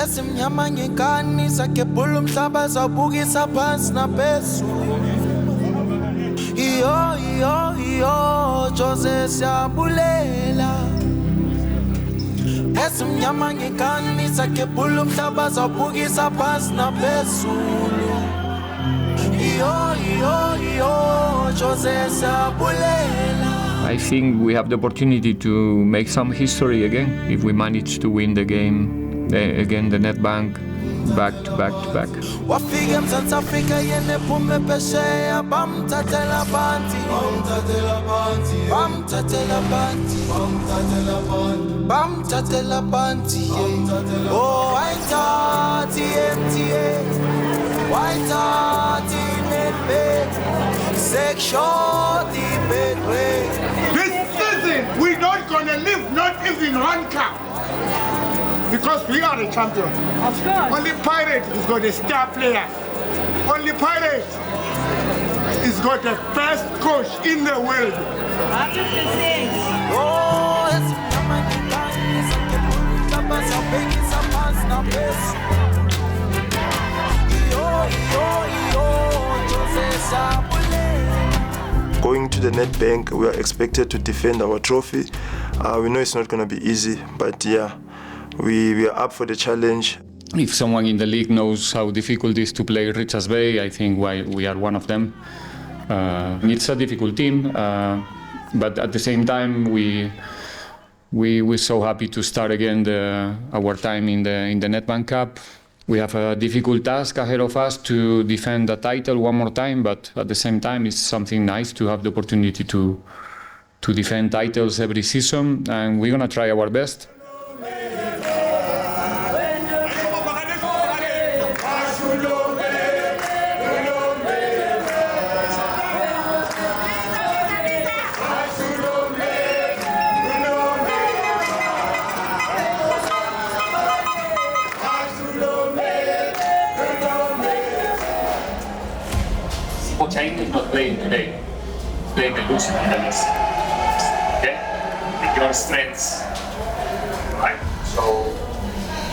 esimnyama ngekani sakebhula umhlaba zawubukisa phansi naphezulu iyo José siyabulela esimnyama ngekani sakebhula umhlaba zawubukisa phansi naphezulu iyo José siyabulela. I think we have the opportunity to make some history again if we manage to win the game again, the Nedbank, back to back. Wafika eMzantsi Afrika yena ephume phesheya bamthathela phansi oh ayithathi MTA wayithathi Nedbank section Betway. This season we're not gonna leave not even one cup because we are the champion. Of course. Only Pirate has got a star player. Only Pirate has got the best coach in the world. 100%. Oh, esimnyama ngekani sakebhula umhlaba zawubekisa phansi naphezulu iyo José siyabulela. Going to the Nedbank, we are expected to defend our trophy. We know it's not going to be easy, but yeah, we are up for the challenge. If someone in the league knows how difficult it is to play Richards Bay, I think we are one of them. It's a difficult team, but at the same time, we're so happy to start again our time in the Nedbank Cup. We have a difficult task ahead of us to defend the title one more time, but at the same time, it's something nice to have the opportunity to defend titles every season, and we're gonna try our best. Chain is not playing today, playing the losing medalist. Okay? With your strengths, right? So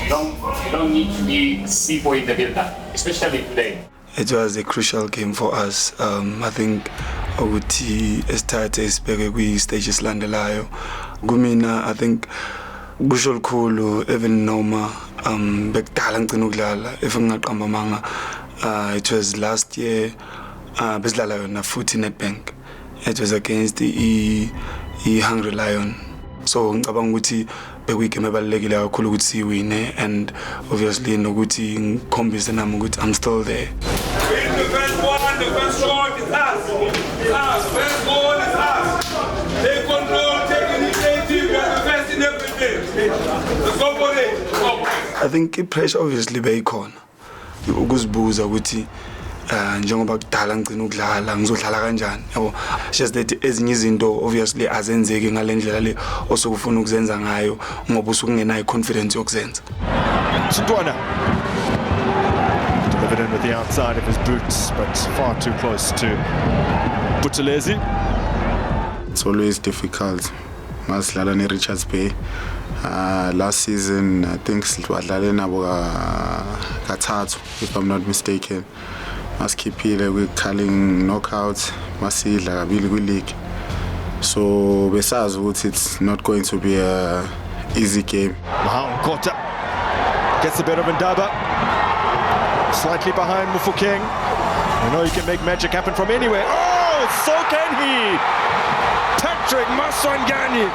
you don't need to be simple in the build-up, especially today. It was a crucial game for us. I think ukuthi esithathe isibheke kwi-stages landelayo. Kumina, I think kusho lukhulu even noma bekudala ngicina ukudlala if ngingaqamba amanga. It was last year besidlala yona futhi Nedbank. It was against the Hungry Lion. So ngicabanga ukuthi bekuyigame ebalulekile kakhulu ukuthi siwine, and obviously nokuthi ngikhombise nami ukuthi I'm still there. The first one, the first shot is us. First goal is us. Take control, take initiative, we are the best in everything. Let's go for it. I think i-pressure obviously beyikhona. Ukuzibuza ukuthi njengoba kudala ngicina ukudlala ngizodlala kanjani, yabo. Just that ezinye izinto obviously azenzeki ngalendlela le osokufuna ukuzenza ngayo ngoba usukungenayo confidence yokuzenza. Sundowns delivered in with the outside of his boots, but far too close to Buthelezi. It's always difficult. Masidlala ne Richards Bay. Last season I think sidlale nabo kathathu if I'm not mistaken. Masikhiphile kwi-culling knockouts, masidla kabili kwi-league. So besazi ukuthi it's not going to be a easy game. Mahang Kota gets a bit of Ndaba, slightly behind Mufokeng. You know you can make magic happen from anywhere. Oh, so can he! Patrick Maswangani.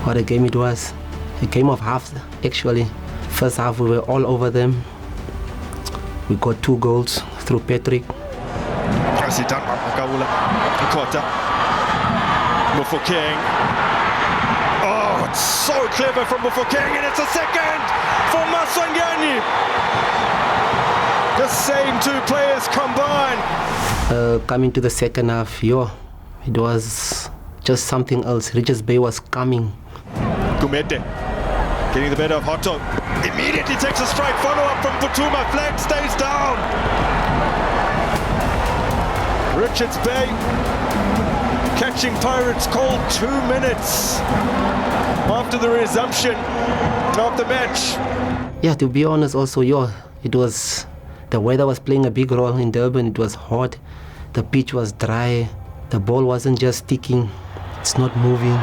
What a game it was. A game of halves, actually. First half we were all over them. We got 2 goals through Patrick. President Makaula Kota. Mufokeng. Oh, it's so clever from Mufokeng, and it's a second for Maswangani. The same 2 players combined. Coming to the second half, it was just something else. Richards Bay was coming. Gumete getting the better of Hotto. Immediately takes a strike, follow-up from Butuma. Flag stays down. Richards Bay catching Pirates cold 2 minutes after the resumption of the match. Yeah, to be honest, also, it was, the weather was playing a big role in Durban. It was hot, the pitch was dry, the ball wasn't just sticking, it's not moving.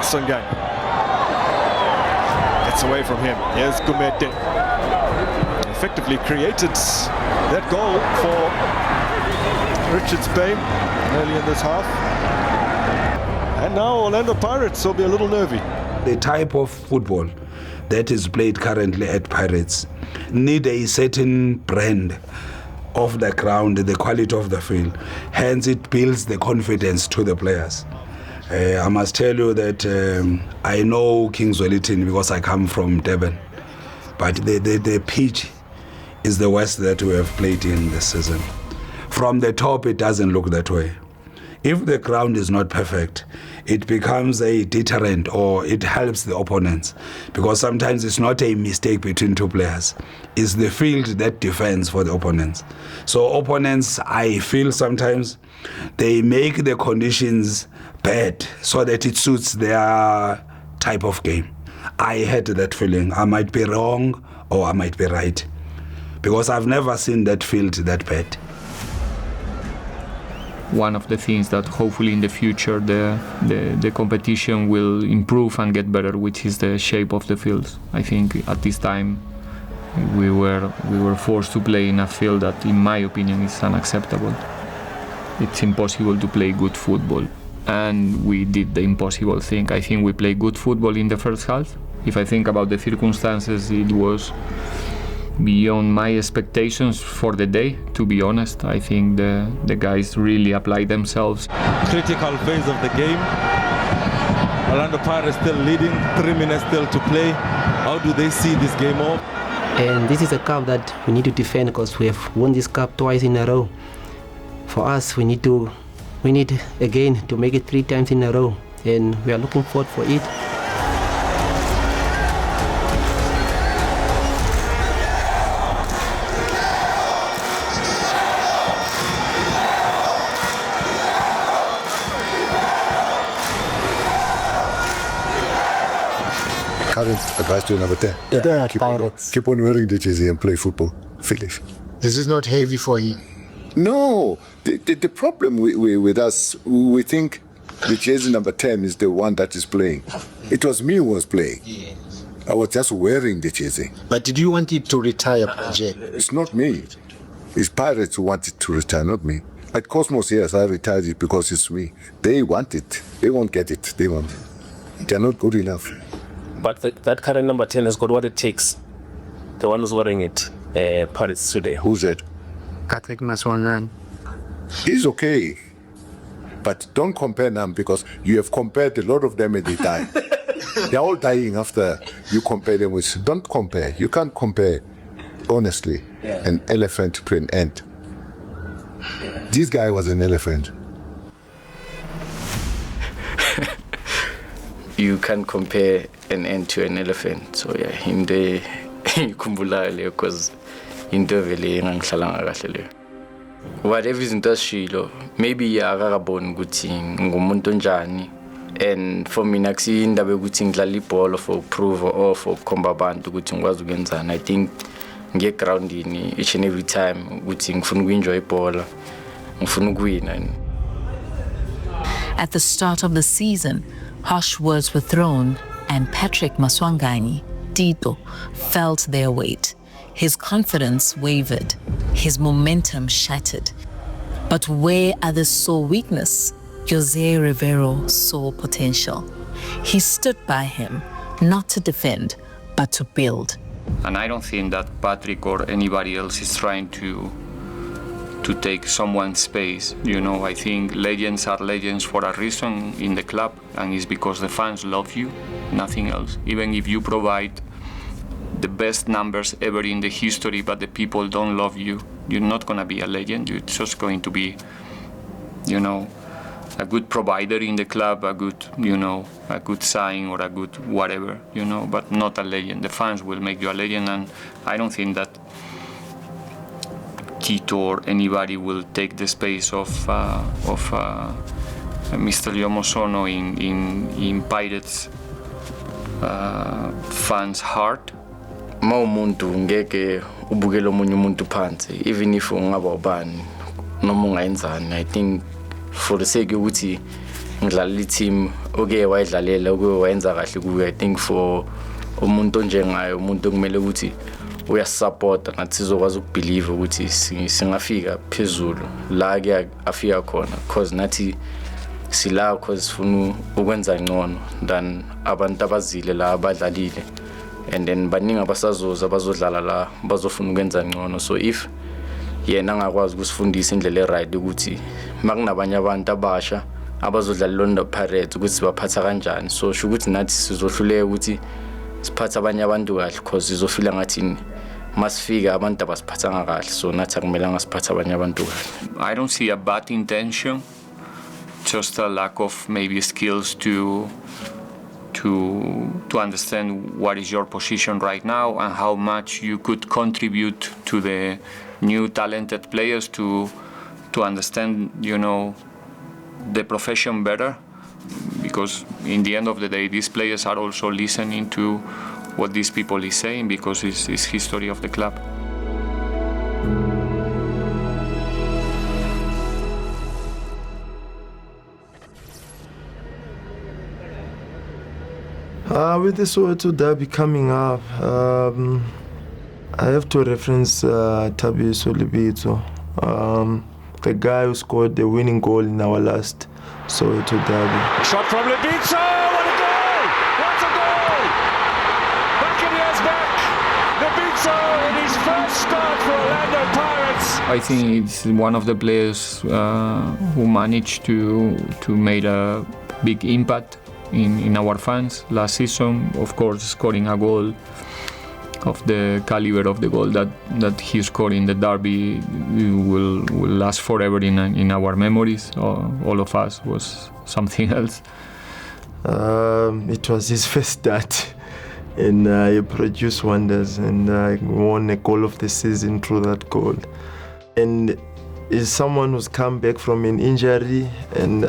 Sungai gets away from him. Here's Gumete. Effectively created that goal for Richards Bay early in this half. And now Orlando Pirates will be a little nervy. The type of football that is played currently at Pirates need a certain brand of the ground, the quality of the field. Hence, it builds the confidence to the players. I must tell you that I know Kings Wellington because I come from Durban, but the pitch is the worst that we have played in this season. From the top, it doesn't look that way. If the ground is not perfect, it becomes a deterrent, or it helps the opponents, because sometimes it's not a mistake between two players. It's the field that defends for the opponents. So opponents, I feel sometimes they make the conditions bad so that it suits their type of game. I had that feeling. I might be wrong or I might be right, because I've never seen that field that bad. One of the things that hopefully in the future the competition will improve and get better, which is the shape of the fields. I think at this time we were forced to play in a field that, in my opinion, is unacceptable. It's impossible to play good football, and we did the impossible thing. I think we played good football in the first half. If I think about the circumstances, it was beyond my expectations for the day, to be honest. I think the guys really applied themselves. Critical phase of the game. Orlando Pirates still leading, 3 minutes still to play. How do they see this game off? And this is a cup that we need to defend, because we have won this cup twice in a row. For us, we need again to make it 3 times in a row, and we are looking forward for it. Current advice to number 10. Yeah, keep on wearing the jersey and play football. Finish. This is not heavy for you. No, the problem with us, we think the jersey number 10 is the one that is playing. It was me who was playing. Yes. I was just wearing the jersey. But did you want it to retire, Jay? It's not me. It's Pirates who want it to retire, not me. At Cosmos, yes, I retired it because it's me. They want it. They won't get it. They want it. They're not good enough. But that current number 10 has got what it takes. The one who's wearing it, Pirates today. Who's that? Patrick Maswangan. He's okay. But don't compare them, because you have compared a lot of them and they die. They're all dying after you compare them with. Don't compare. You can't compare, honestly, an elephant to an ant. This guy was an elephant. You can't compare an ant to an elephant. So yeah, into ikhumbulayo leyo, because into vele engangihlala kahle leyo. Whatever izinto asishilo, maybe akakaboni ukuthi ngumuntu onjani, and for mina akusiyo indaba yokuthi ngidlala ibhola for prove or for khomba abantu ukuthi ngikwazi ukwenzana. I think ngegroundini each and every time ukuthi ngifuna ukuenjoy ibhola, ngifuna ukuwina. At the start of the season, harsh words were thrown, and Patrick Maswangani, Tito, felt their weight. His confidence wavered, his momentum shattered. But where others saw weakness, José Riveiro saw potential. He stood by him, not to defend, but to build. And I don't think that Patrick or anybody else is trying to take someone's space. You know, I think legends are legends for a reason in the club, and it's because the fans love you, nothing else. Even if you provide the best numbers ever in the history, but the people don't love you, you're not going to be a legend. You're just going to be, you know, a good provider in the club, a good, you know, a good sign or a good whatever, you know, but not a legend. The fans will make you a legend, and I don't think that Tito or anybody will take the space of Mr. Yomosono in Pirates fans' heart. Ma umuntu ngeke ubukele omunye umuntu phansi, even if ungaba ubani noma ungayenzani. I think for the sake ukuthi ngidlala team oke wayidlalela oke wayenza kahle kuwe, I think for umuntu onjengaye, umuntu kumele ukuthi uyasupporta nathi sizokwazi ukubelieve ukuthi singafika phezulu la ke afika khona, because nathi sila because sifuna ukwenza ngcono than abantu abazile la abadlalile, and then baningi abasazoza bazodlala la bazofuna ukwenza ngcono. So if yena angakwazi ukusifundisa indlela right ukuthi makunabanye abantu abasha abazodlalela lo Pirates ukuthi baphatha kanjani, so sho ukuthi nathi sizohluleka ukuthi siphatha abanye abantu kahle, because sizofila ngathi masifika abantu abasiphathanga kahle, so nathi akumelanga siphatha abanye abantu kahle. I don't see a bad intention, just a lack of maybe skills to understand what is your position right now and how much you could contribute to the new talented players to understand, the profession better, because in the end of the day these players are also listening to what these people is saying, because it's history of the club. With the Soweto Derby coming up, I have to reference Lebitso, the guy who scored the winning goal in our last Soweto Derby. Shot from Lebitso! What a goal! What a goal! Buccaneers back! Lebitso in his first start for Orlando Pirates. I think it's one of the players who managed to make a big impact in our fans last season. Of course, scoring a goal of the caliber of the goal that he scored in the derby will last forever in our memories. All of us was something else. It was his first start, and he produced wonders, and won a goal of the season through that goal. And is someone who's come back from an injury and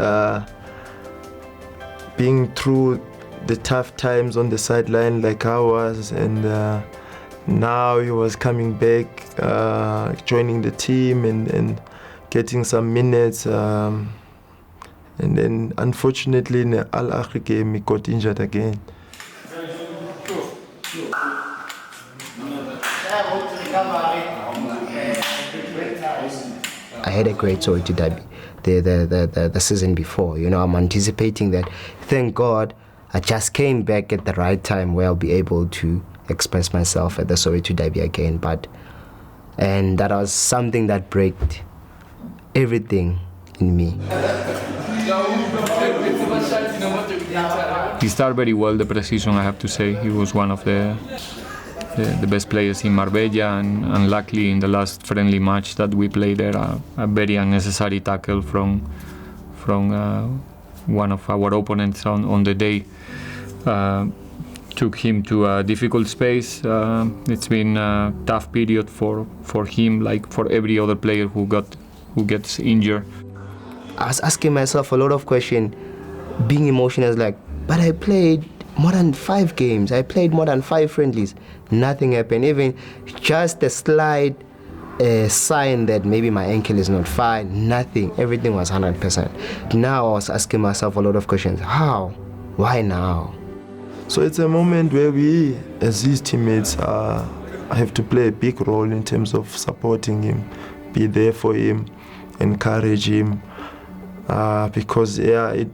being through the tough times on the sideline like I was, and now he was coming back, joining the team and getting some minutes, and then unfortunately in the Al Ahly game he got injured again. I had a great Soweto Derby the season before. I'm anticipating that. Thank God I just came back at the right time where I'll be able to express myself at the Soweto Derby again. And that was something that broke everything in me. He started very well the pre-season, I have to say. He was one of the best players in Marbella, and luckily in the last friendly match that we played there, a very unnecessary tackle from one of our opponents on the day took him to a difficult space. It's been a tough period for him, like for every other player who gets injured. I was asking myself a lot of questions, being emotional, but I played more than 5 games. I played more than 5 friendlies. Nothing happened. Even just a slight sign that maybe my ankle is not fine. Nothing. Everything was 100%. Now I was asking myself a lot of questions. How? Why now? So it's a moment where we, as his teammates, have to play a big role in terms of supporting him, be there for him, encourage him, because it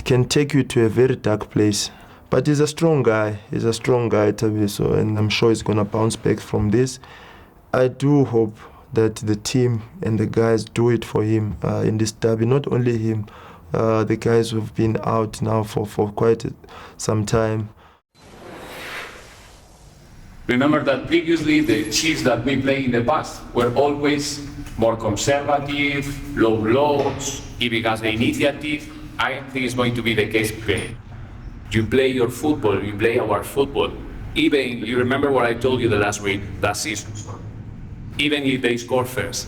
can take you to a very dark place. But he's a strong guy. He's a strong guy, Tabiso, and I'm sure he's going to bounce back from this. I do hope that the team and the guys do it for him in this derby. Not only him, the guys who've been out now for quite some time. Remember that previously the Chiefs that we played in the past were always more conservative, low blocks, giving us the initiative. I think it's going to be the case today. You play your football, you play our football. Even, you remember what I told you the last season. Even if they score first,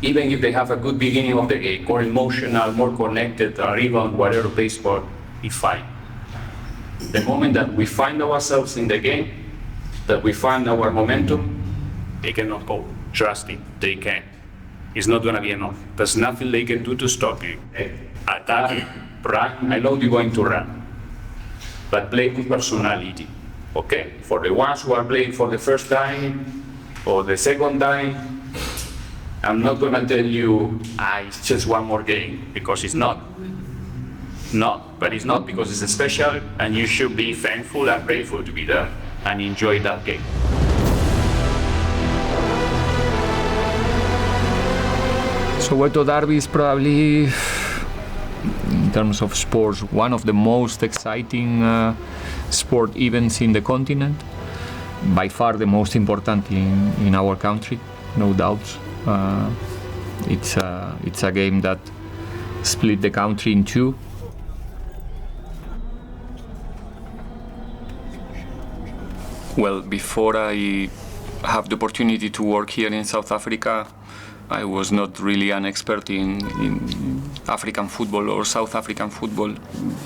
even if they have a good beginning of the game, more emotional, more connected, or even whatever they score, it's fine. The moment that we find ourselves in the game, that we find our momentum, they cannot go. Trust me, they can. It's not going to be enough. There's nothing they can do to stop you. Attack, run. I know you're going to run, but play with personality. Okay? For the ones who are playing for the first time or the second time, I'm not going to tell you, it's just one more game, because it's not. No, but it's not, because it's special, and you should be thankful and grateful to be there and enjoy that game. Soweto Derby is probably, in terms of sports, one of the most exciting sport events in the continent. By far the most important in our country, no doubts. It's a game that split the country in two. Well, before I have the opportunity to work here in South Africa, I was not really an expert in African football or South African football,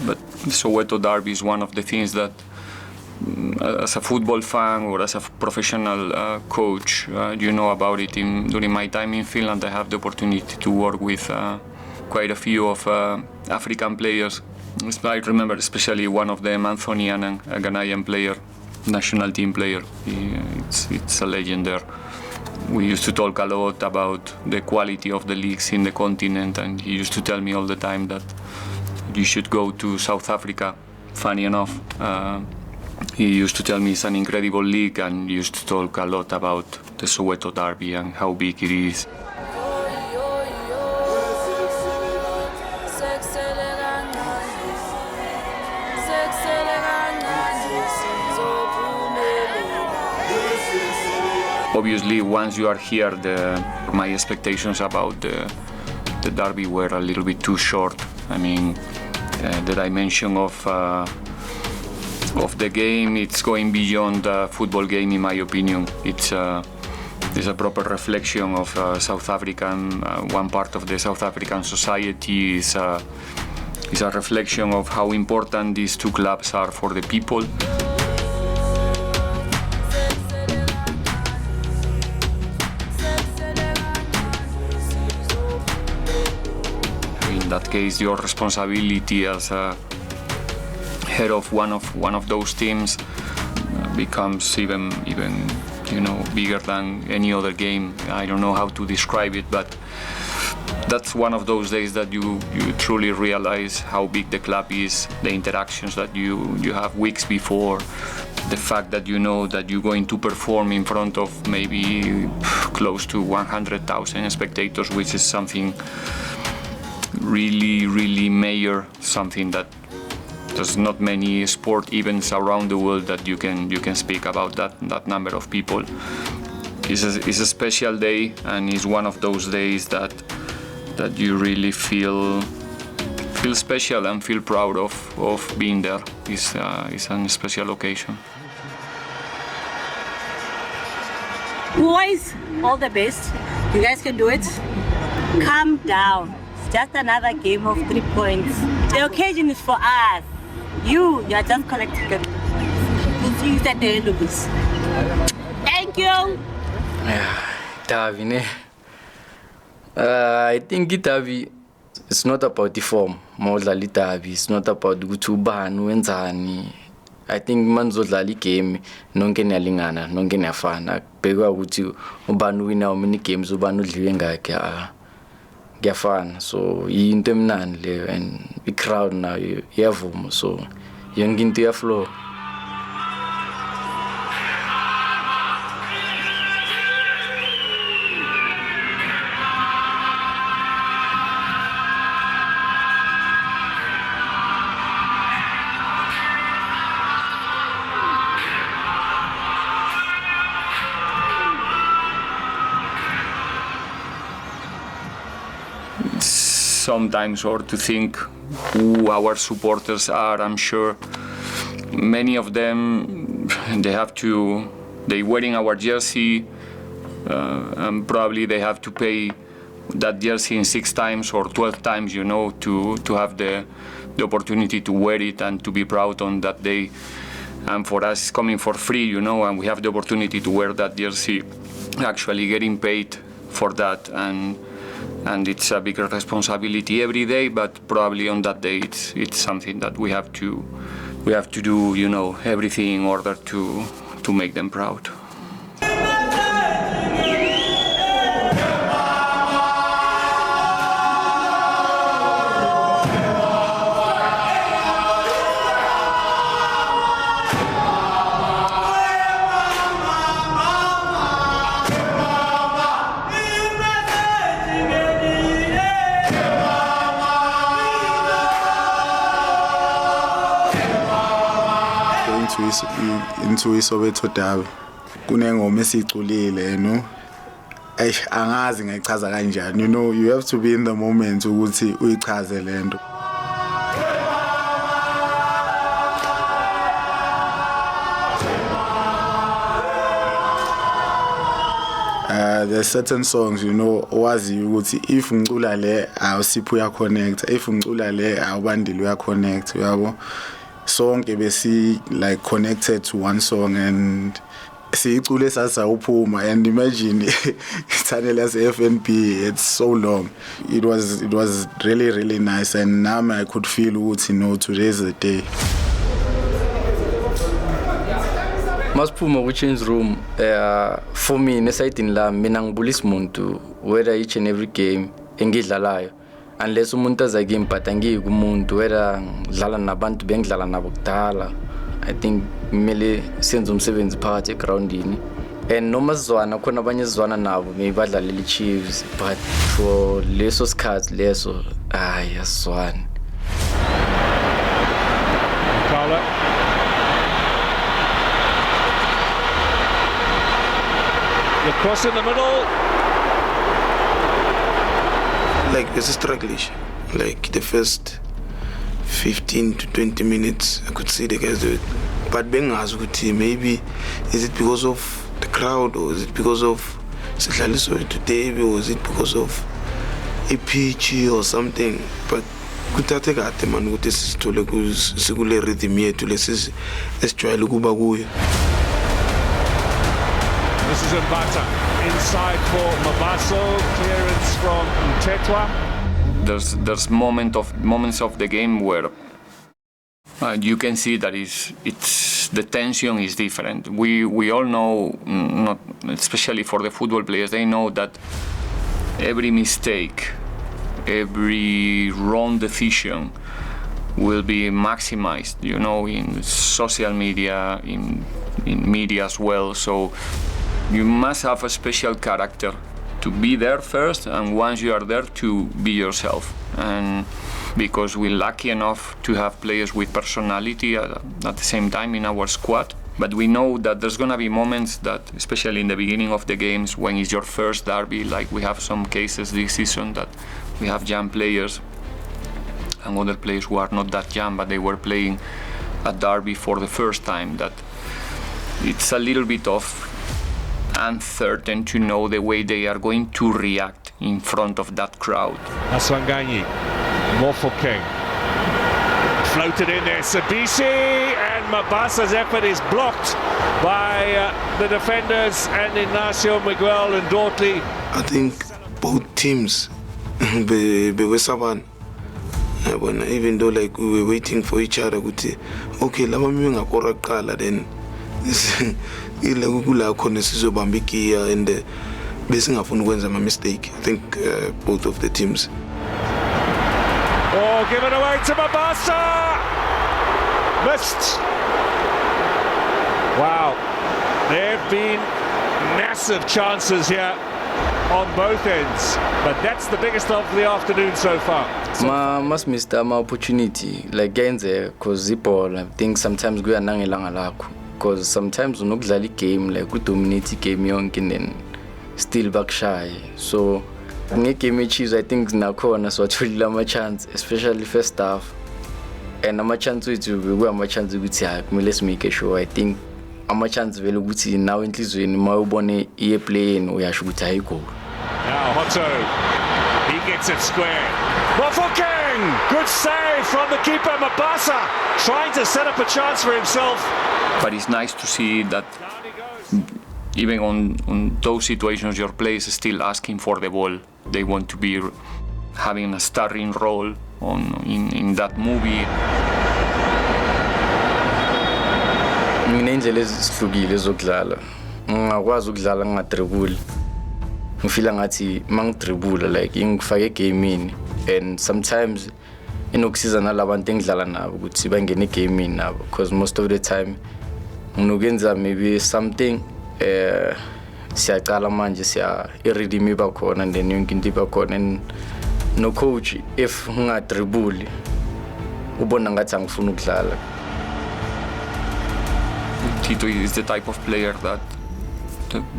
but Soweto Derby is one of the things that, as a football fan or as a professional coach, you know about it. During my time in Finland, I have the opportunity to work with quite a few of African players. I remember especially one of them, Anthony Annan, a Ghanaian player, national team player. It's a legend there. We used to talk a lot about the quality of the leagues in the continent, and he used to tell me all the time that you should go to South Africa. Funny enough, he used to tell me it's an incredible league, and used to talk a lot about the Soweto Derby and how big it is. Obviously, once you are here, my expectations about the derby were a little bit too short. I mean, the dimension of the game, it's going beyond a football game, in my opinion. It's a proper reflection of South African, one part of the South African society. Is a reflection of how important these two clubs are for the people. In that case, your responsibility as a head of one of those teams becomes even bigger than any other game. I don't know how to describe it, but that's one of those days that you truly realize how big the club is, the interactions that you have weeks before, the fact that you know that you're going to perform in front of maybe close to 100,000 spectators, which is something really, really major, something that there's not many sport events around the world that you can speak about that number of people. It's a special day, and it's one of those days that you really feel special and feel proud of being there. It's a special occasion. Boys, all the best. You guys can do it. Calm down. It's just another game of 3 points. The occasion is for us. You are just collecting them. Thank you. Derby, I think Derby, it's not about the form. More than Derby, it's not about Gutubanu and Zani. I think manzodlali game nonke niyalingana nonke niyafana bheka ukuthi ubani wina how many games ubani udliwe ngakhe kuyafana, so into emnandi leyo, and the crowd now iyavuma, so yonke into iyaflow. Sometimes, or to think who our supporters are, I'm sure many of them, they wearing our jersey, and probably they have to pay that jersey in 6 times or 12 times, you know, to have the opportunity to wear it and to be proud on that day. And for us, it's coming for free, you know, and we have the opportunity to wear that jersey, actually getting paid for that. And it's a bigger responsibility every day, but probably on that day, it's something that we have to do, you know, everything in order to make them proud. Into Soweto Derby kunengoma esiculile, you know, angazi ngayichaza kanjani, you know, you have to be in the moment ukuthi uyichaze lento. There's certain songs, you know, wazi ukuthi if ngicula le awusipho uya connect, if ngicula le awubandile uya connect, yabo. Sonke besi like connected to one song, and siyicule sasa uphuma, and imagine channel as FNP, it's so long. It was really nice, and now I could feel ukuthi, you know, today's the day. Masiphuma ku-change room, for me nesayidini lami mina ngibulisa umuntu whether each and every game engidlalayo, unless umuntu aza game but angiyi kumuntu whether ngidlala nabantu bengidlala nabo kudala. I think kumele senze umsebenzi phakathi egroundini, and noma sizwana khona abanye sizwana nabo maybe badlalela i-Chiefs, but for leso sikhathi leso asizwani. The cross in the middle. Like it's a struggle-ish. Like the first 15 to 20 minutes, I could see the guys do it. But bengazi maybe is it because of the crowd, or is it because of Soweto Derby, or is it because of a pitch or something? But kuthathe kade man ukuthi sithole sikule rhythm yethu lesi esijwayele ukuba kuyo. This is Mbata inside for Mabaso, clearance from Tetwa. There's moments of the game where you can see that the tension is different. We all know, not especially for the football players, they know that every mistake, every wrong decision will be maximized, you know, in social media, in media as well. So you must have a special character to be there first, and once you are there, to be yourself. And because we're lucky enough to have players with personality at the same time in our squad, but we know that there's gonna be moments that, especially in the beginning of the games, when it's your first derby, like we have some cases this season that we have young players and other players who are not that young, but they were playing a derby for the first time, that it's a little bit of uncertain to know the way they are going to react in front of that crowd. Maswanganyi, Morphle King. Floated in there, Sabisi, and Mabasa's effort is blocked by the defenders and Ignacio Miguel and Dortley. I think both teams, even though like we were waiting for each other, okay, then and basing upon when's a mistake. I think both of the teams. Oh, give it away to Mabasa! Missed! Wow, there have been massive chances here on both ends, but that's the biggest of the afternoon so far. Must miss the opportunity, like gains there, because the ball, I think sometimes we are nangelanga. Because sometimes we don't play game, like we dominate game young and then still back shy. So when game Chiefs, I think now corner so actually my chance, especially first half. And I'm a chance to go a chance to let's make sure. I think I'm a chance very good now in this when my bonnet play and we are should go. Now Hotto gets it square. Mofokeng! Good save from the keeper, Mabasa, trying to set up a chance for himself. But it's nice to see that even on those situations, your players are still asking for the ball. They want to be having a starring role in that movie. Nginendlela ezihlukile zokudlala. Ngakwazi ukudlala ngadribble. Ngifila ngathi mangidribble like ngifake egamini, and sometimes inokusiza nalabantu engidlala nabo ukuthi bangene egamini nabo, because most of the time nginokenza maybe something siyaqala manje siya i-redeem iba khona, and then yonke into iba khona, and no coach if ngadribble ubona ngathi angifuna ukudlala. Tito is the type of player that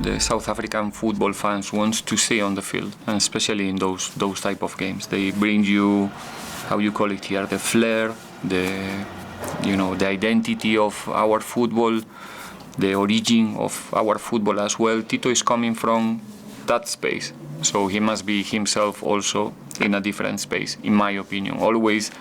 the South African football fans wants to see on the field, and especially in those type of games. They bring you, how you call it here, the flair, the identity of our football, the origin of our football as well. Tito is coming from that space, so he must be himself also in a different space, in my opinion. Always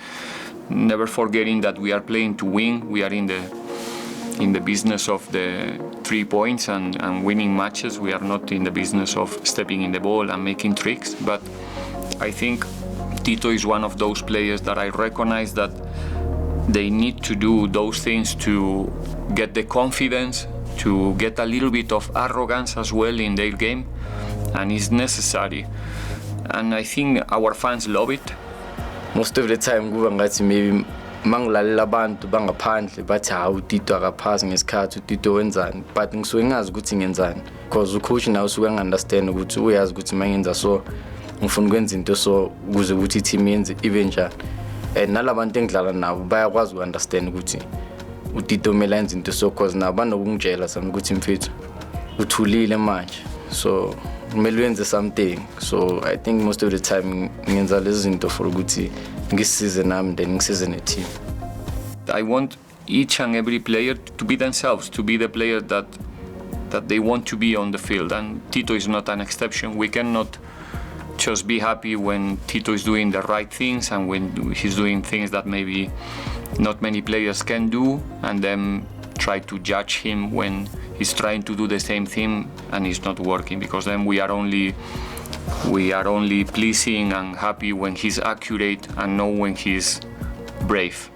never forgetting that we are playing to win. We are in the business of the 3 points and winning matches. We are not in the business of stepping in the ball and making tricks. But I think Tito is one of those players that I recognize that they need to do those things to get the confidence, to get a little bit of arrogance as well in their game, and it's necessary. And I think our fans love it. Most of the time kuba ngathi maybe mangilalela abantu bangaphandle bathi hawu Tito akaphasi ngesikhathi, Tito wenzani, but ngisuke ngazi ukuthi ngenzani, because ucoach nawe usuke understand ukuthi uyazi ukuthi mangenza so ngifuna ukwenza into so ukuze ukuthi team yenze ibe njani, and nalabantu engidlala nabo bayakwazi uunderstand ukuthi uTito mele enze into so, because nabo banokungitshela sami ukuthi mfethu uthulile manje, so kumele wenze something. So I think most of the time ngenza lezi zinto for ukuthi ngisize nami then ngisize neteam. I want each and every player to be themselves, to be the player that they want to be on the field, and Tito is not an exception. We cannot just be happy when Tito is doing the right things and when he's doing things that maybe not many players can do, and then try to judge him when he's trying to do the same thing and it's not working, because then we are only pleasing and happy when he's accurate and not when he's brave.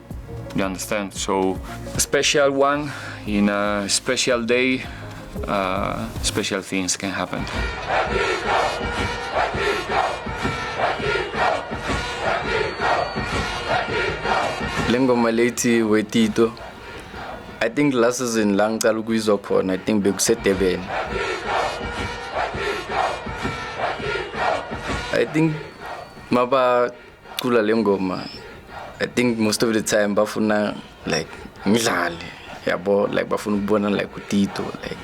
You understand? So a special one in a special day, special things can happen. Lengoma lethi weTito, I think last season la ngicala ukuyizwa khona, I think bekusedurban. I think maba cula lengoma, I think most of the time bafuna like ngidlale yabo, like bafuna ukubona like uTito, like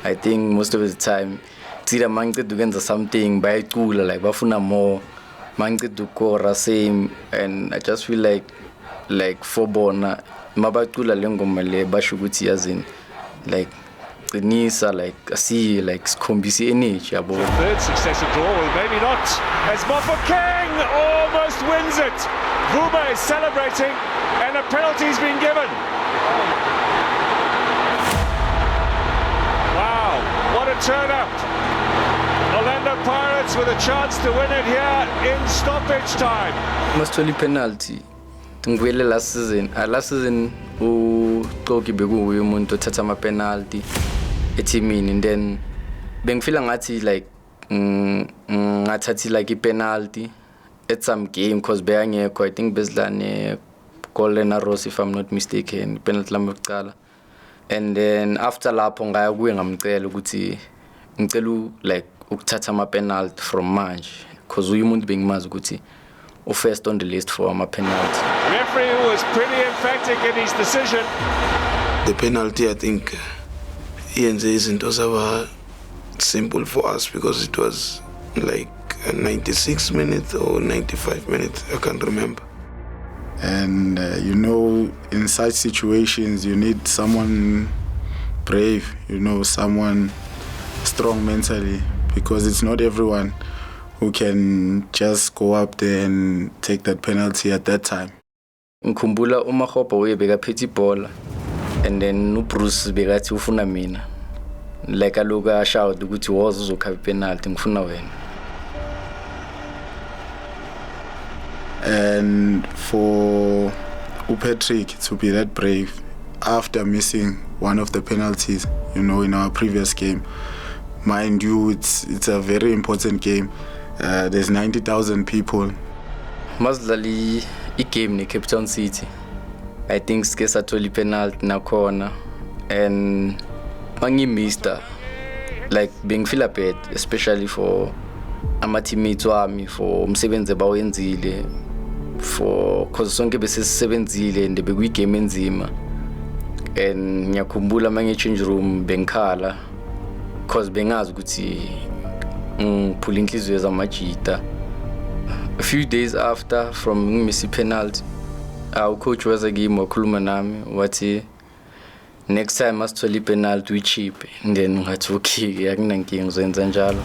I think most of the time tsira mangiceda ukwenza something bayicula like bafuna more, mangiceda ukora same, and I just feel like for bona mabacula lengoma le basho ukuthi yazini like qinisa, like asi like sikhombisa energy yabo. Third successive draw, maybe not, as Mofokeng almost wins it. Vuma is celebrating and a penalty's been given. Wow, what a turnout. Orlando Pirates with a chance to win it here in stoppage time. Most only penalty. Ngwele last season uqoki bekuye umuntu othatha ama penalty eteamini, and then bengifila ngathi like ngathathi like I penalty at some game because beyangekho, I think bezlane Golden Arrows if I'm not mistaken, penalty lami yokuqala, and then after lapho ngaya kuye ngamcela ukuthi ngicela like ukuthatha ama penalty from manje, because umuntu bengimazi ukuthi first on the list for my penalty. Referee was pretty emphatic in his decision. The penalty, I think, isn't also simple for us because it was like 96 minutes or 95 minutes, I can't remember. And in such situations, you need someone brave, someone strong mentally, because it's not everyone who can just go up there and take that penalty at that time. Ngikhumbula uMakgopa uyebekaphethe ibhola and then uBruce bekathi ufuna mina. Like aloka shout ukuthi was uzokhava penalty ngifuna wena. And for Patrick to be that brave after missing one of the penalties, you know, in our previous game. Mind you, it's a very important game. There's 90,000 people. Masidlali igame neCape Town City. I think sike satholi penalty nakhona and missed like being feel bad, especially for ama teammates wami, for umsebenzi abawenzile, for cause sonke besisebenzile and bekuyigame enzima. And ngiyakhumbula manje change room bengikhala cause bengazi ukuthi ngiphula inhliziyo zamajita. A few days after from Messi penalty, our coach was again wakhuluma nami wathi next time masithole penalty we cheap, and then ngathi okay akunankinga uzenza njalo.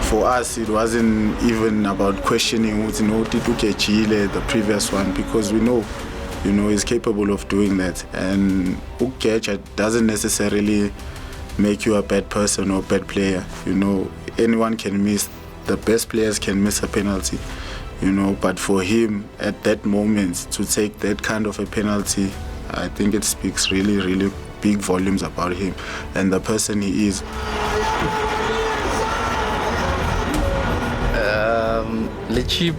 For us, it wasn't even about questioning the previous one, because we know, you know, he's capable of doing that. And Ukecha doesn't necessarily make you a bad person or bad player. You know, anyone can miss. The best players can miss a penalty, you know. But for him, at that moment, to take that kind of a penalty, I think it speaks really, really big volumes about him and the person he is. Le cheap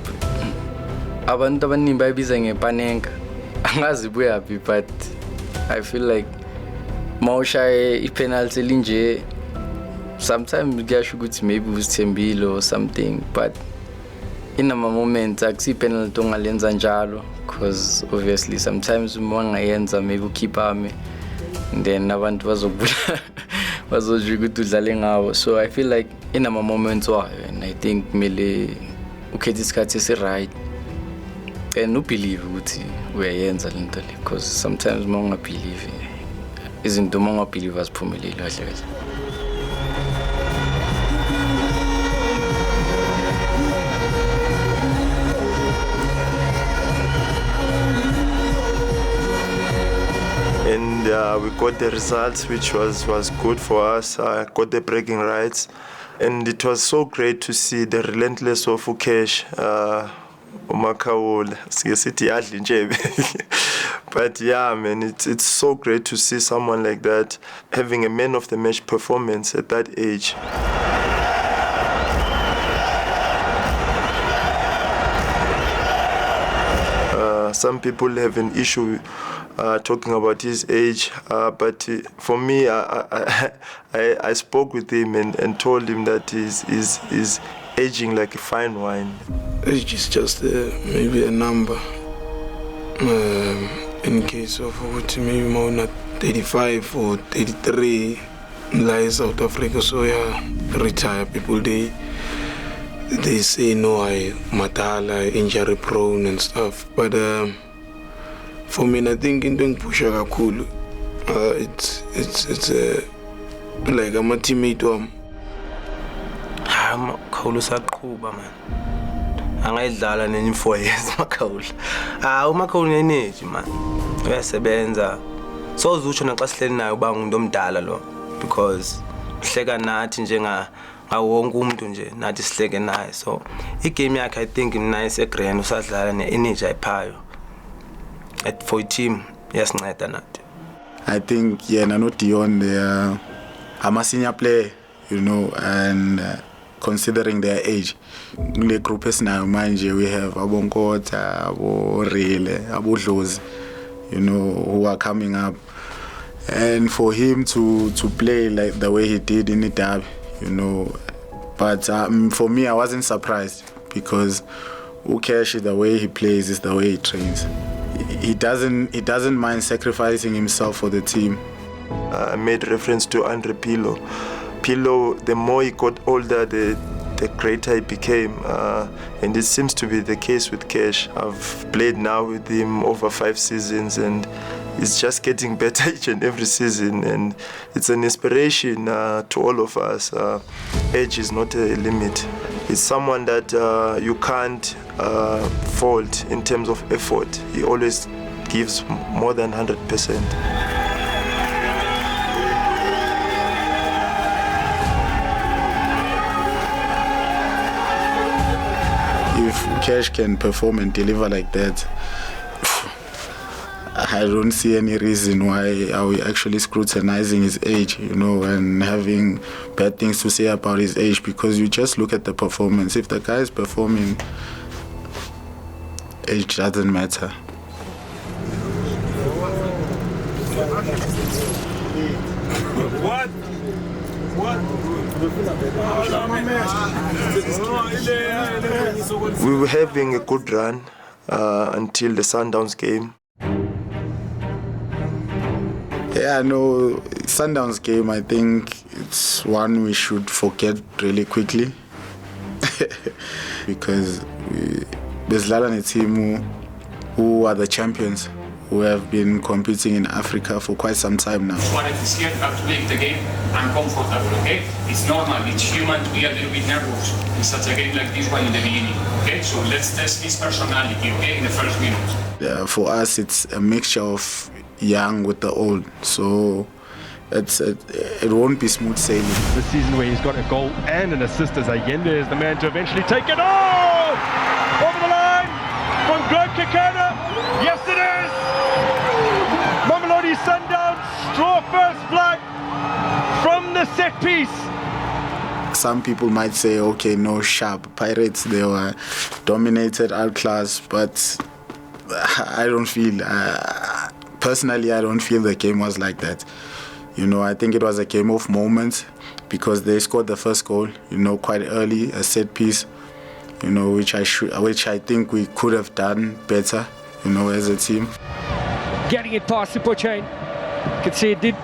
abantu abaningi bayibiza ngepanenka angazi buyaphi, but I feel like mawushaye ipenalty linje sometimes kuyasho ukuthi maybe uzithembile or something, but in ama moments akusi penalty ongalenza njalo, because obviously sometimes uma ngayenza maybe ukhipha me then abantu bazobula bazojika ukuthi udlale ngawo. So I feel like in ama moments wayo, and I think mele ukhethe isikhathi esi-right and ubelieve ukuthi uyayenza lento le, because sometimes uma ungabelieve izinto uma ungabelieve aziphumeleli kahle kahle. And we got the results, which was good for us. Got the bragging rights, and it was so great to see the relentless of Ukesh, Umakaul, but yeah, man, it's so great to see someone like that having a man of the match performance at that age. Some people have an issue talking about his age, but for me, I spoke with him and told him that he's aging like a fine wine. Age is just maybe a number. In case of maybe more not 35 or 33 in South Africa, so yeah, retired people they say no, I matala, injury prone and stuff. But for me, I think in doing pusha kakulu, it's like I'm a teammate wam. Makhulu saqhuba man. Angayidlala nenye 4 years Makhulu. Umakhulu ngeneji man. Uyasebenza. So uzutsho naxa sihleli naye uba ngumuntu omdala lo, because uhleka nathi njenga wonke umuntu nje nathi sihleke naye. So igame yakhe I think nice eGrand usadlala ne-energy ayiphayo. For team yasinceda nathi. I think Nano Dion, they are a senior player, you know, and considering their age, the group is now, mind you, we have Abonkota, Abo Rele, Abo Dlozi, you know, who are coming up. And for him to play like the way he did in the derby, you know, but for me, I wasn't surprised, because Ukesh, the way he plays is the way he trains. He doesn't mind sacrificing himself for the team. I made reference to Andre Pillow. Pillow, the more he got older, the the greater he became. And it seems to be the case with Cash. I've played now with him over 5 seasons, and it's just getting better each and every season. And it's an inspiration to all of us. Age is not a limit. It's someone that you can't fault in terms of effort. He always gives more than 100%. If Cash can perform and deliver like that, I don't see any reason why are we actually scrutinizing his age, and having bad things to say about his age, because you just look at the performance. If the guy is performing, age doesn't matter. We were having a good run until the Sundowns game. Yeah, no, Sundowns game, I think it's one we should forget really quickly. Because Bezlala and a team who are the champions, who have been competing in Africa for quite some time now. Suarez is here to make the game uncomfortable, okay? It's normal, it's human to be a little bit nervous in such a game like this one in the beginning, okay? So let's test his personality, okay, in the first minutes. Yeah, for us, it's a mixture of young with the old, so it won't be smooth sailing. The season where he's got a goal and an assist as Allende is the man to eventually take it. Oh! Over the line from Greg Kekana. Yes, it is! Mamelodi Sundowns draw first flag from the set piece. Some people might say, okay, no, sharp. Pirates, they were dominated, outclassed, but I don't feel, personally, I don't feel the game was like that. I think it was a game of moments because they scored the first goal, quite early, a set piece, which I think we could have done better, as a team. Getting it past Sipochain. You can see it did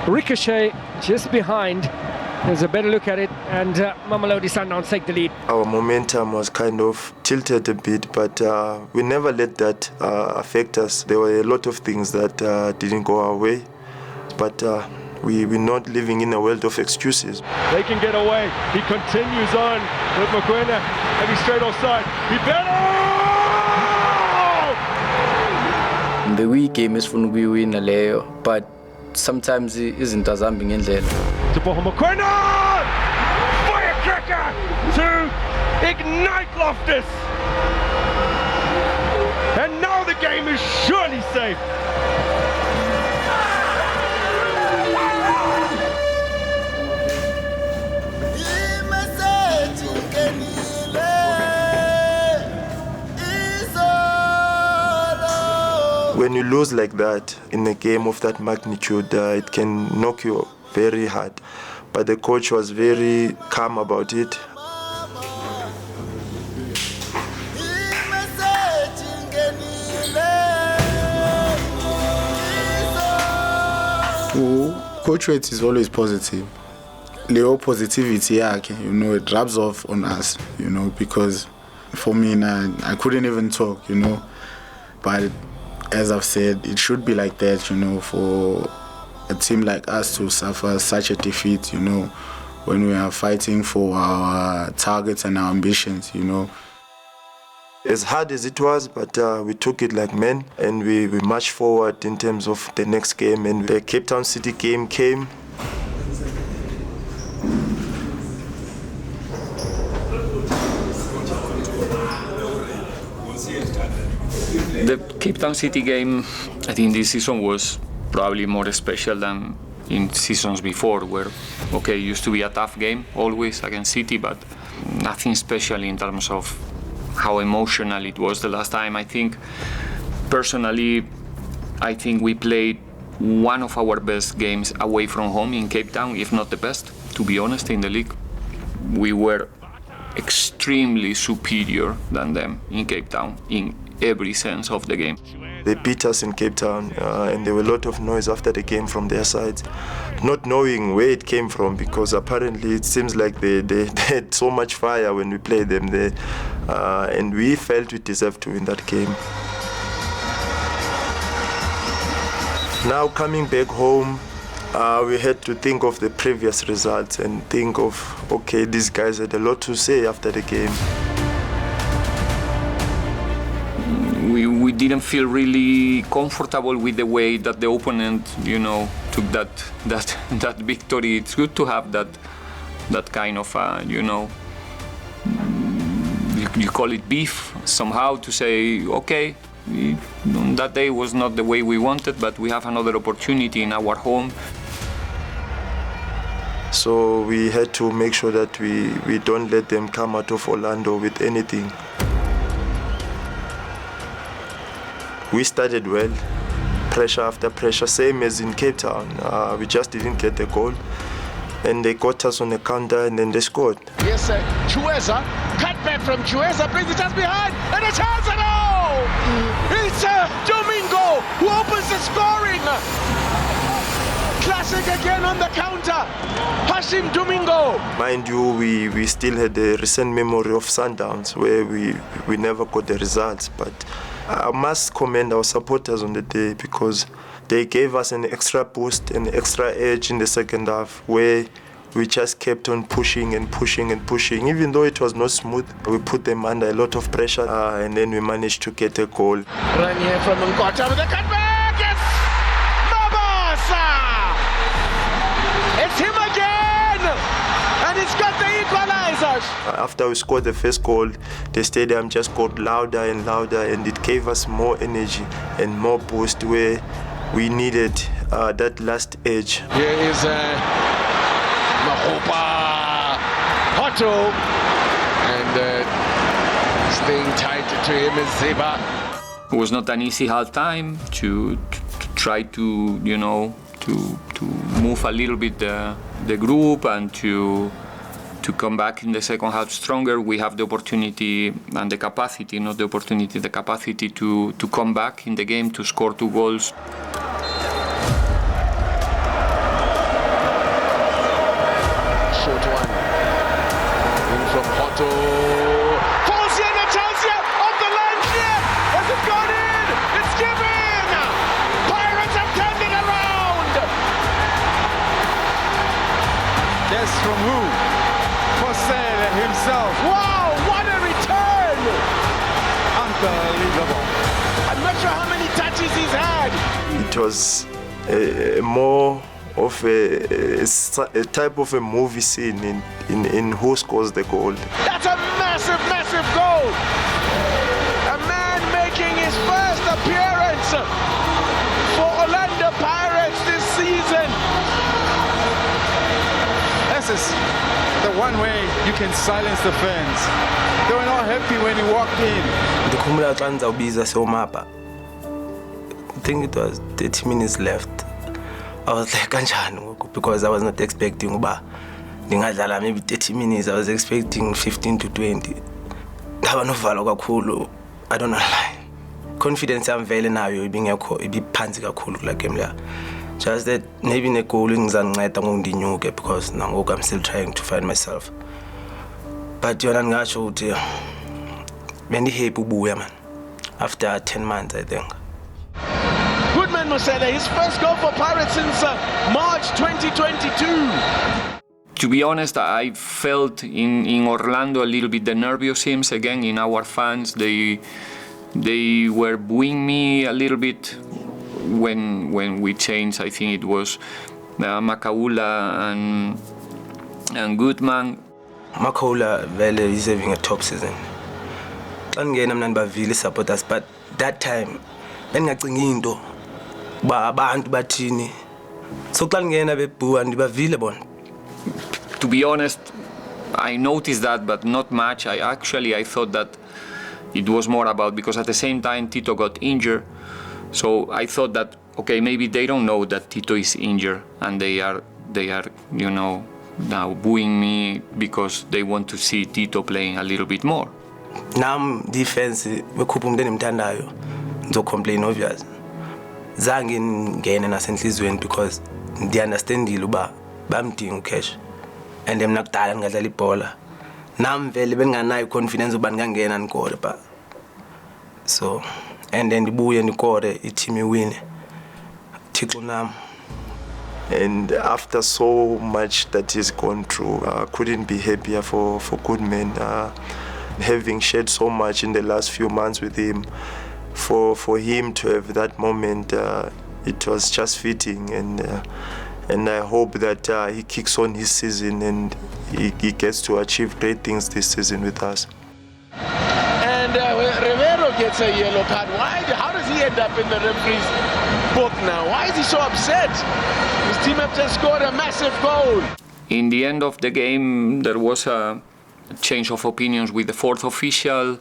ricochet just behind. There's a better look at it, and Mamelodi Sundowns take the lead. Our momentum was kind of tilted a bit, but we never let that affect us. There were a lot of things that didn't go our way, but we're not living in a world of excuses. They can get away. He continues on with Mokoena, and he's straight offside. He better! The weak game is for we win a layer, but sometimes it isn't azambi ngendlela. To Mokoena! Firecracker to ignite Loftus. And now the game is surely safe. When you lose like that in a game of that magnitude, it can knock you very hard. But the coach was very calm about it. Coach Waite is always positive. Leo positivity, it rubs off on us, because for me, I couldn't even talk, But as I've said, it should be like that, for a team like us to suffer such a defeat, when we are fighting for our targets and our ambitions, As hard as it was, but we took it like men, and we marched forward in terms of the next game, and the Cape Town City game came. The Cape Town City game, I think this season was probably more special than in seasons before, where, it used to be a tough game always against City, but nothing special in terms of how emotional it was the last time. I think, personally, we played one of our best games away from home in Cape Town, if not the best, to be honest, in the league. We were extremely superior than them in Cape Town, in every sense of the game. They beat us in Cape Town, and there were a lot of noise after the game from their side, not knowing where it came from, because apparently it seems like they had so much fire when we played them there, and we felt we deserved to win that game. Now coming back home, we had to think of the previous results and think of, okay, these guys had a lot to say after the game. We didn't feel really comfortable with the way that the opponent, took that victory. It's good to have that kind of, you call it beef somehow, to say, okay, that day was not the way we wanted, but we have another opportunity in our home. So we had to make sure that we don't let them come out of Orlando with anything. We started well, pressure after pressure, same as in Cape Town. We just didn't get the goal, and they got us on the counter, and then they scored. Yes, Chueza, cut back from Chueza, brings it just behind, and a chance at all! It's Domingo who opens the scoring! Classic again on the counter, Hashim Domingo! Mind you, we still had a recent memory of Sundowns, where we never got the results, but I must commend our supporters on the day, because they gave us an extra boost, an extra edge in the second half, where we just kept on pushing and pushing and pushing. Even though it was not smooth, we put them under a lot of pressure, and then we managed to get a goal. Run here from Nkota with a cutback, yes! Mabasa! It's him again! And he's got the equalizer! After we scored the first goal, the stadium just got louder and louder, and it gave us more energy and more boost where we needed that last edge. Here is Mahopa Otto, and staying tight to him is Ziba. It was not an easy half time to try to, to move a little bit the group and to come back in the second half stronger. We have the opportunity and the capacity, not the opportunity, the capacity to come back in the game, to score 2 goals. Short one. In from Otto. Falls in, a chance here, off the line here. Has it gone in? It's given! Pirates have turned it around! That's from who? José himself. Wow, what a return! Unbelievable. I'm not sure how many touches he's had. It was more of a type of a movie scene in who scores the goal. That's a massive, massive goal! A man making his first appearance for Orlando Pirates this season. This is the one way you can silence the fans. They were not happy when he walked in. I think it was 30 minutes left. I was like, because I was not expecting maybe 30 minutes. I was expecting 15 to 20. I don't know why. Confidence I'm very now, you're being a panty like game. Just that maybe the goal because now I'm still trying to find myself. But you're not sure. Man, after 10 months, I think. Goodman Musele, his first goal for Pirates since March 2022. To be honest, I felt in Orlando a little bit the nervousness again in our fans. They were booing me a little bit when we changed. I think it was Makaula and Goodman. Makaula is having a top season. Supporters, but that time, to be honest, I noticed that, but not much. I thought that it was more about, because at the same time Tito got injured, so I thought that, okay, maybe they don't know that Tito is injured and they are now booing me because they want to see Tito playing a little bit more. Now defense ngizocomplain obvious zange ngene nasenhlizweni because ndiunderstandile uba bamdinga ucash and mina kudala ngingadlala ibhola nami vele benganayo confidence uba ngangena nikore ba so and then ndibuye nikore i-team iwine Thixo nami. And after so much that he's gone through, I couldn't be happier for Goodman. Having shared so much in the last few months with him, for him to have that moment, it was just fitting. And I hope that he kicks on his season and he gets to achieve great things this season with us. And Riveiro gets a yellow card. How does he end up in the referee's book now? Why is he so upset? His team have just scored a massive goal. In the end of the game, there was a change of opinions with the fourth official,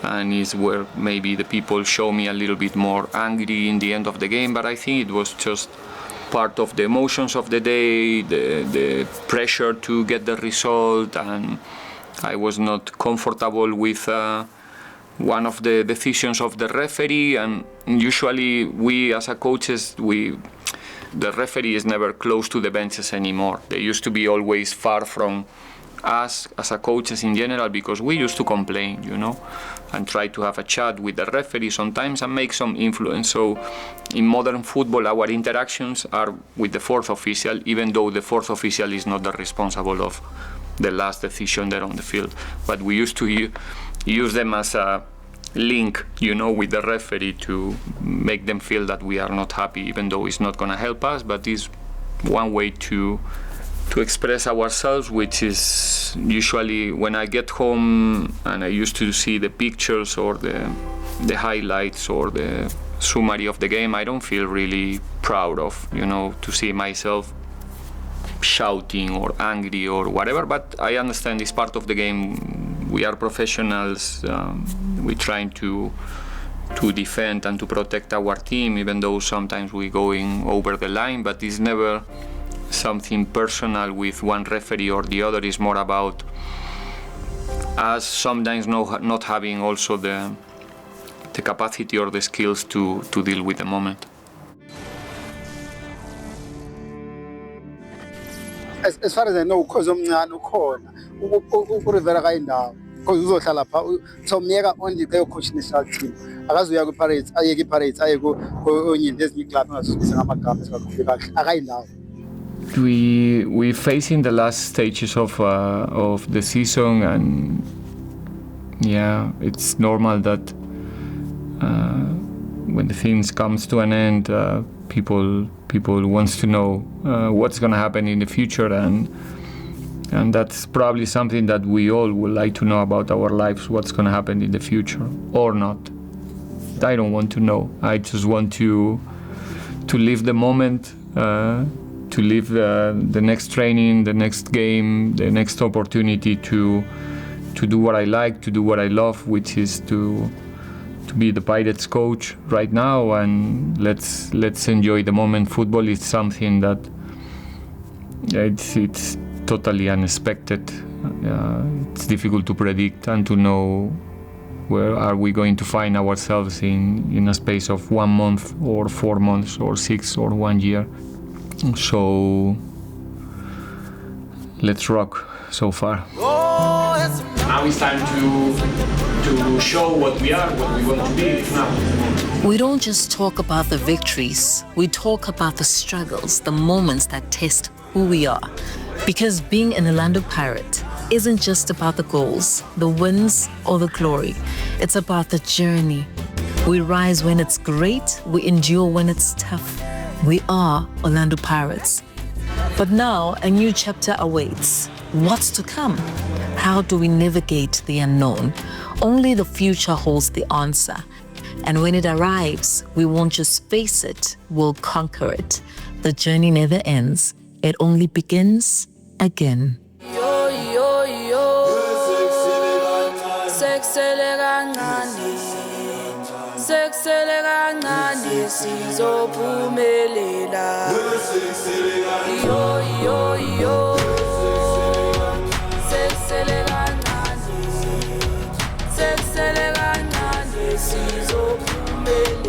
and is where maybe the people show me a little bit more angry in the end of the game, but I think it was just part of the emotions of the day, the pressure to get the result, and I was not comfortable with one of the decisions of the referee. And usually we as a coaches, the referee is never close to the benches anymore. They used to be always far from us as a coaches in general, because we used to complain, and try to have a chat with the referee sometimes and make some influence. So in modern football, our interactions are with the fourth official, even though the fourth official is not the responsible of the last decision there on the field. But we used to use them as a link, with the referee to make them feel that we are not happy, even though it's not going to help us, but it's one way to express ourselves, which is usually when I get home and I used to see the pictures or the highlights or the summary of the game, I don't feel really proud of, to see myself shouting or angry or whatever, but I understand it's part of the game. We are professionals. We're trying to defend and to protect our team, even though sometimes we're going over the line, but it's never something personal with one referee or the other. Is more about us sometimes not having also the capacity or the skills to deal with the moment. As far as I know, because omncane ukhona uRivera kayindawo because uzohlala pha so miyeka only ke coach national team akazuya ku Pirates ayeke iPirates aye ku onyini ezinye club ngazuzisa ngamagama esikakufika kahle akayindawo. We facing the last stages of the season, and yeah, it's normal that when the things comes to an end, people wants to know what's going to happen in the future, and that's probably something that we all would like to know about our lives, what's going to happen in the future or not. I don't want to know. I just want to live the moment, to live the next training, the next game, the next opportunity to do what I like, to do what I love, which is to be the Pirates coach right now, and let's enjoy the moment. Football is something that it's totally unexpected. It's difficult to predict and to know where are we going to find ourselves in a space of 1 month or 4 months or 6 or 1 year. So let's rock so far. Now it's time to show what we are, what we want to be now. We don't just talk about the victories, we talk about the struggles, the moments that test who we are. Because being an Orlando Pirate isn't just about the goals, the wins, or the glory. It's about the journey. We rise when it's great, we endure when it's tough. We are Orlando Pirates. But now a new chapter awaits. What's to come? How do we navigate the unknown? Only the future holds the answer. And when it arrives, we won't just face it, we'll conquer it. The journey never ends. It only begins again. Seksele kancane sizophumelela. Yo yo yo. Seksele kancane. Seksele kancane sizophumelela. me.